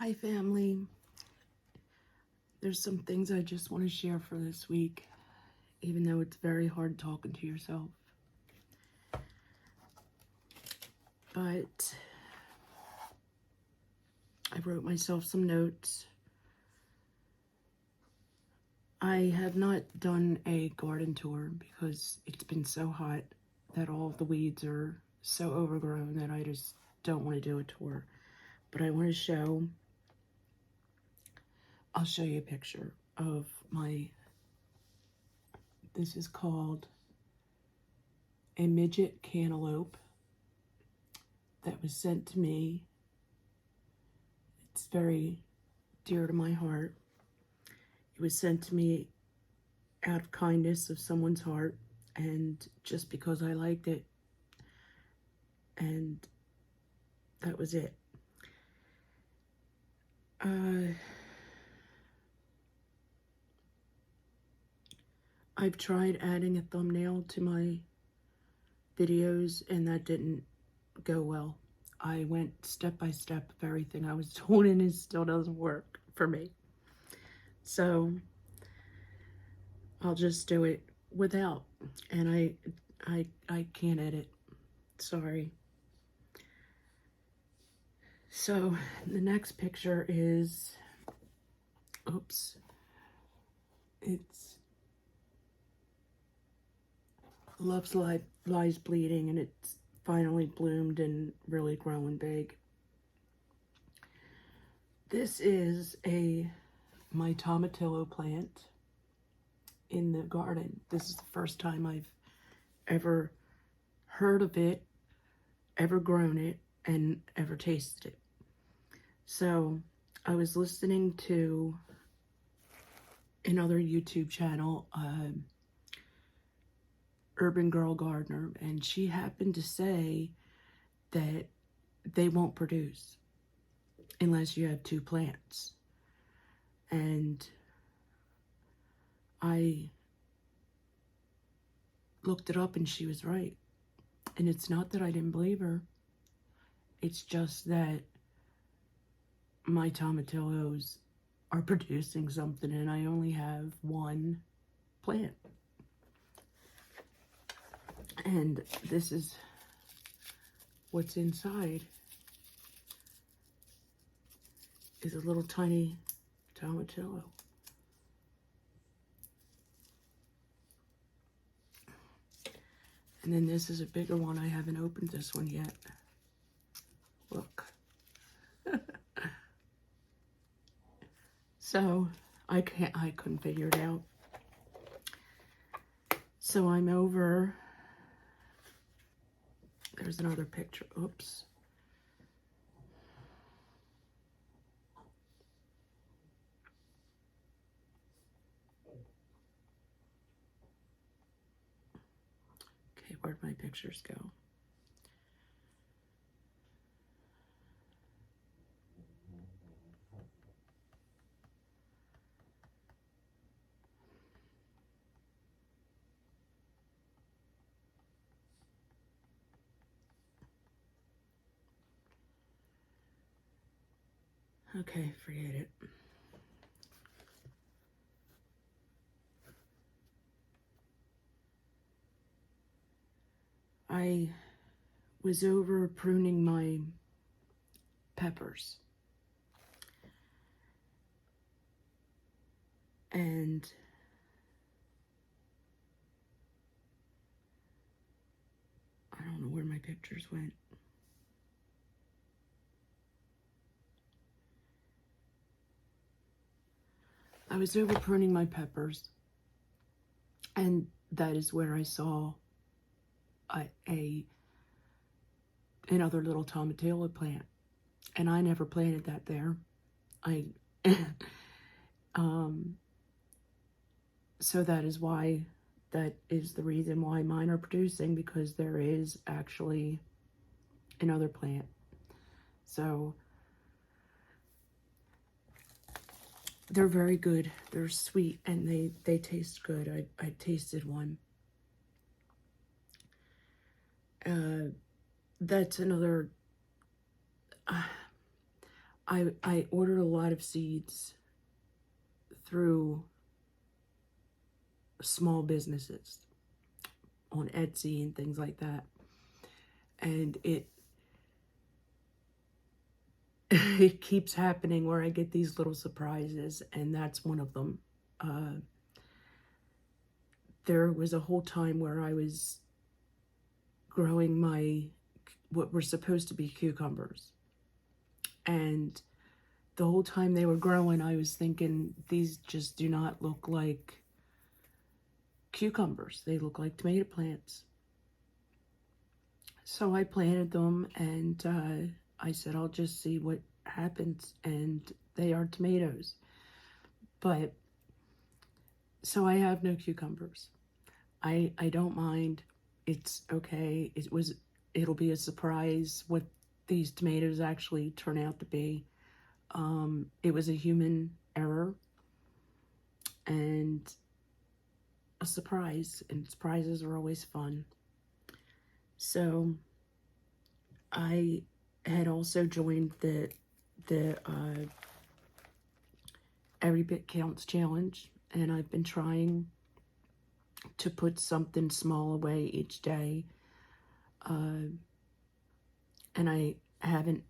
Hi family, there's some things I just want to share for this week, even though it's very hard talking to yourself. But I wrote myself some notes. I have not done a garden tour because it's been so hot that all of the weeds are so overgrown that I just don't want to do a tour. But I want to I'll show you a picture of this is called a midget cantaloupe that was sent to me. It's very dear to my heart. It was sent to me out of kindness of someone's heart and just because I liked it, and that was it. I've tried adding a thumbnail to my videos and that didn't go well. I went step by step of everything I was doing and it still doesn't work for me. So I'll just do it without, and I can't edit. Sorry. So the next picture is, oops, it's Love's Lies Bleeding, and it's finally bloomed and really growing big. This is my tomatillo plant in the garden. This is the first time I've ever heard of it, ever grown it, and ever tasted it. So I was listening to another YouTube channel, Urban Girl Gardener, and she happened to say that they won't produce unless you have 2 plants. And I looked it up and she was right. And it's not that I didn't believe her. It's just that my tomatillos are producing something and I only have 1 plant. And this is what's inside, is a little tiny tomatillo. And then this is a bigger one. I haven't opened this one yet. Look. So I couldn't figure it out. So I'm over, there's another picture, oops. Okay, where'd my pictures go? Okay, forget it. I was over pruning my peppers. And I don't know where my pictures went. I was over pruning my peppers, and that is where I saw another little tomatillo plant, and I never planted that there. So that is the reason why mine are producing, because there is actually another plant. So they're very good. They're sweet and they taste good. I tasted one. That's another, I ordered a lot of seeds through small businesses on Etsy and things like that. And it keeps happening where I get these little surprises, and that's one of them. There was a whole time where I was growing what were supposed to be cucumbers. And the whole time they were growing, I was thinking, these just do not look like cucumbers. They look like tomato plants. So I planted them, and I said, I'll just see what happens. And they are tomatoes. But, so I have no cucumbers. I don't mind. It's okay. It'll be a surprise what these tomatoes actually turn out to be. It was a human error and a surprise, and surprises are always fun. So I had also joined the Every Bit Counts challenge, and I've been trying to put something small away each day. And I haven't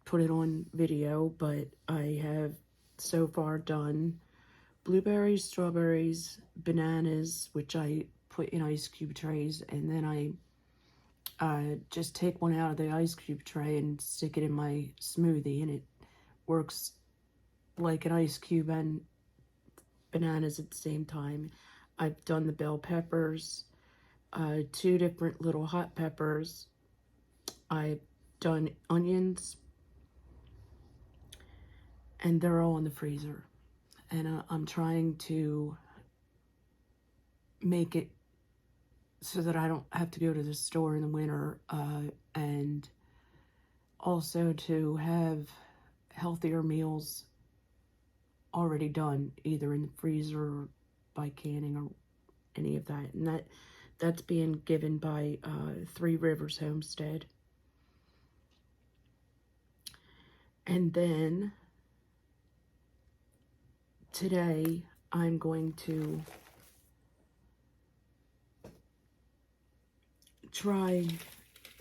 put it on video, but I have so far done blueberries, strawberries, bananas, which I put in ice cube trays, and then I just take one out of the ice cube tray and stick it in my smoothie, and it works like an ice cube and bananas at the same time. I've done the bell peppers, 2 different little hot peppers. I've done onions, and they're all in the freezer. And I'm trying to make it so that I don't have to go to the store in the winter, and also to have healthier meals already done, either in the freezer or by canning or any of that. And that's being given by Three Rivers Homestead. And then today I'm going to try,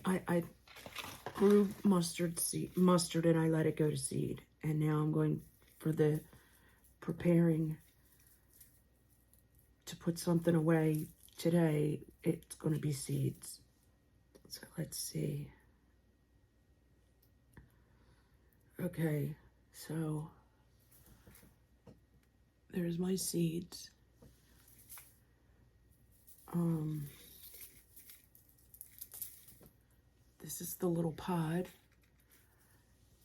I grew mustard and I let it go to seed. And now I'm going for the preparing to put something away today. It's going to be seeds. So let's see. Okay, so there's my seeds. This is the little pod.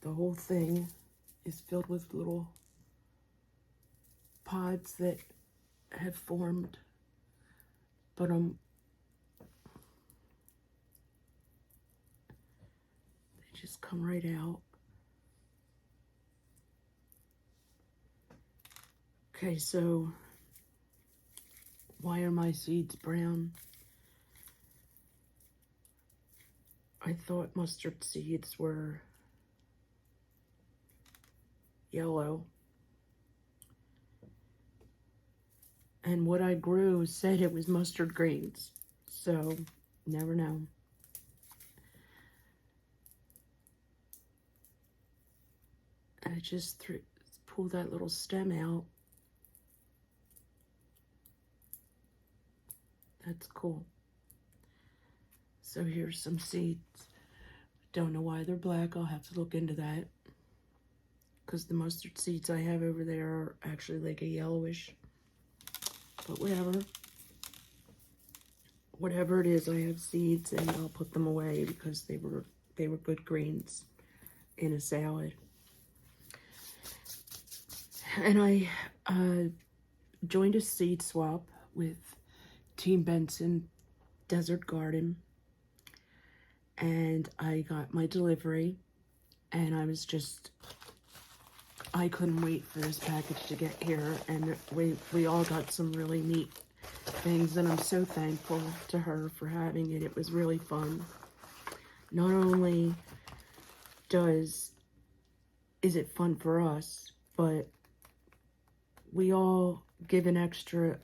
The whole thing is filled with little pods that have formed, but they just come right out. Okay, so why are my seeds brown? I thought mustard seeds were yellow. And what I grew said it was mustard greens. So, never know. And I just pulled that little stem out. That's cool. So here's some seeds. Don't know why they're black. I'll have to look into that. Because the mustard seeds I have over there are actually like a yellowish. But whatever. Whatever it is, I have seeds, and I'll put them away because they were good greens in a salad. And I joined a seed swap with Team Benson Desert Garden, and I got my delivery, and I couldn't wait for this package to get here, and we all got some really neat things, and I'm so thankful to her for having it. It was really fun. Not only does is it fun for us, but we all give an extra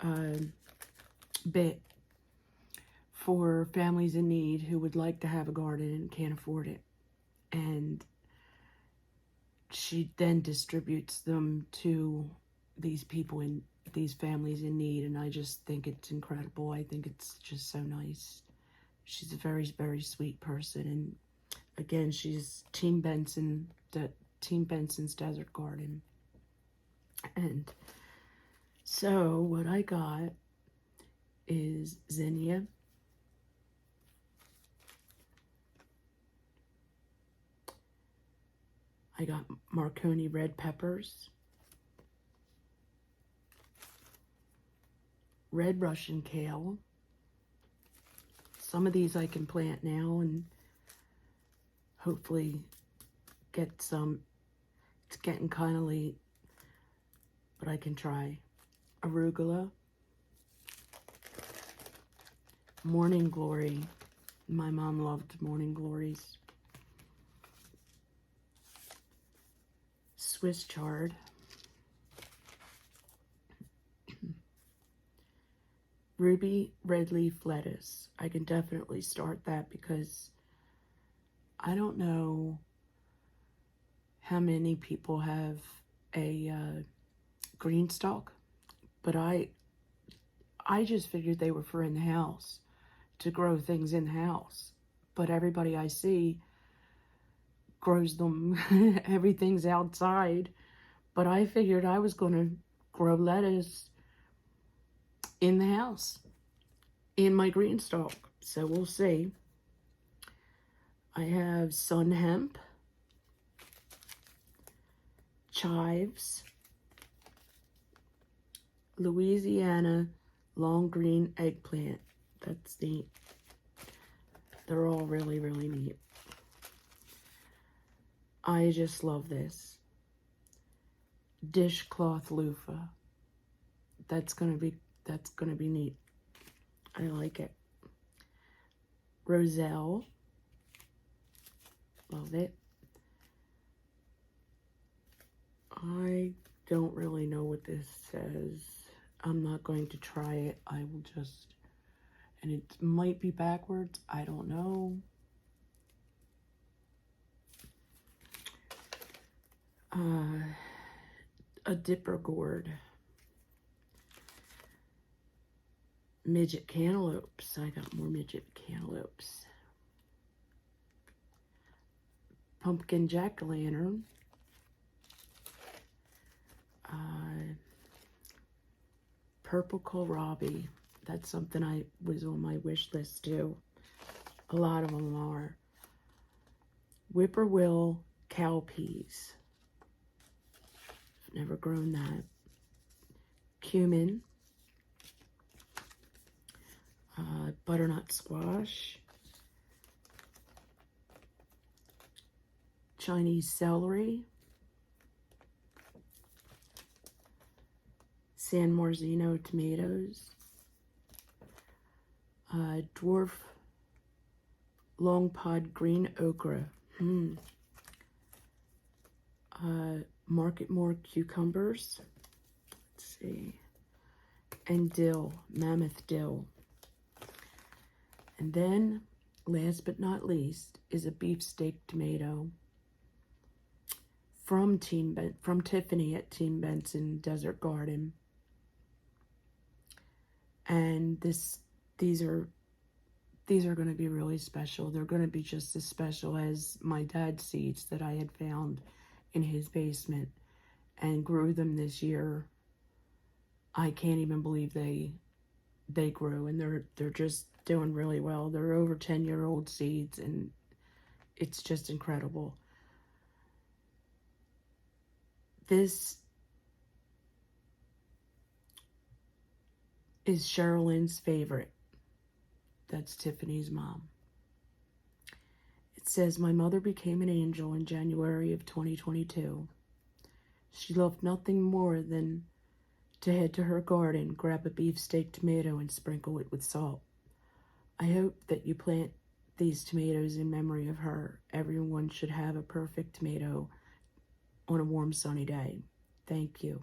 bit for families in need who would like to have a garden and can't afford it. And she then distributes them to these people in these families in need, and I just think it's incredible. I think it's just so nice. She's a very, very sweet person, and again, she's Team Benson's Desert Garden. And so what I got is zinnia, I got Marconi red peppers, red Russian kale. Some of these I can plant now and hopefully get some. It's getting kind of late, but I can try. Arugula, morning glory. My mom loved morning glories. Swiss chard. Ruby red leaf lettuce. I can definitely start that because I don't know how many people have a green stalk, but I just figured they were for in the house, to grow things in the house. But everybody I see grows them, everything's outside. But I figured I was going to grow lettuce in the house, in my green stalk. So we'll see. I have sun hemp, chives, Louisiana long green eggplant. That's neat. They're all really, really neat. I just love this. Dishcloth loofah. That's gonna be neat. I like it. Roselle. Love it. I don't really know what this says. I'm not going to try it. I will just, and it might be backwards. I don't know. A dipper gourd. Midget cantaloupes. I got more midget cantaloupes. Pumpkin jack-o'-lantern. Purple kohlrabi. That's something I was on my wish list too. A lot of them are. Whippoorwill cowpeas. Never grown that. Cumin. Butternut squash. Chinese celery. San Marzino tomatoes. Dwarf long pod green okra. Marketmore cucumbers. Let's see. And dill, mammoth dill. And then, last but not least, is a beefsteak tomato from Tiffany at Team Benson Desert Garden. And these are going to be really special. They're going to be just as special as my dad's seeds that I had found in his basement and grew them this year. I can't even believe they grew, and they're just doing really well. They're over 10-year-old seeds, and it's just incredible. This is Sherilyn's favorite. That's Tiffany's mom. It says, my mother became an angel in January of 2022. She loved nothing more than to head to her garden, grab a beefsteak tomato, and sprinkle it with salt. I hope that you plant these tomatoes in memory of her. Everyone should have a perfect tomato on a warm sunny day. Thank you.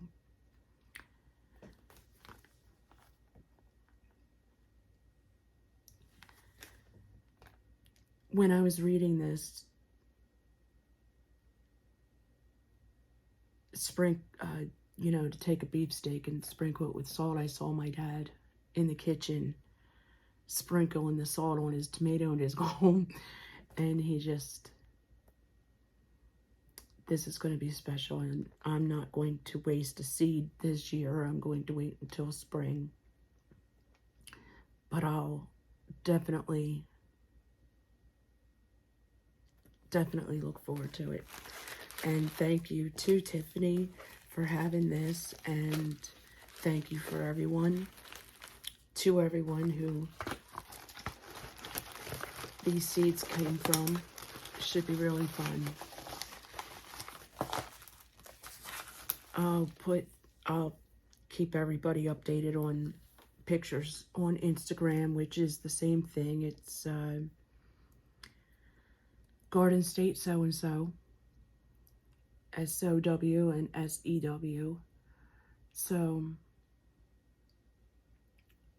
When I was reading this, to take a beefsteak and sprinkle it with salt, I saw my dad in the kitchen sprinkling the salt on his tomato and his home, and this is going to be special, and I'm not going to waste a seed this year. I'm going to wait until spring, but I'll definitely look forward to it. And thank you to Tiffany for having this, and thank you for everyone who these seeds came from. It should be really fun. I'll keep everybody updated on pictures on Instagram, which is the same thing. It's Garden State So-and-so, SOW and SEW. So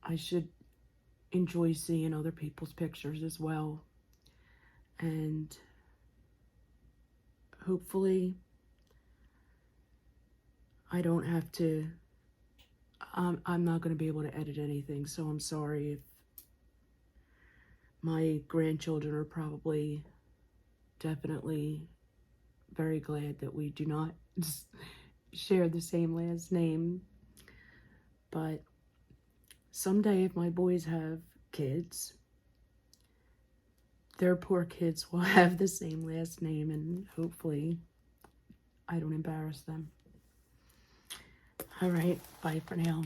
I should enjoy seeing other people's pictures as well. And hopefully I don't have to, I'm not going to be able to edit anything, so I'm sorry if my grandchildren are probably definitely very glad that we do not share the same last name. But someday if my boys have kids, their poor kids will have the same last name, and hopefully I don't embarrass them. All right, bye for now.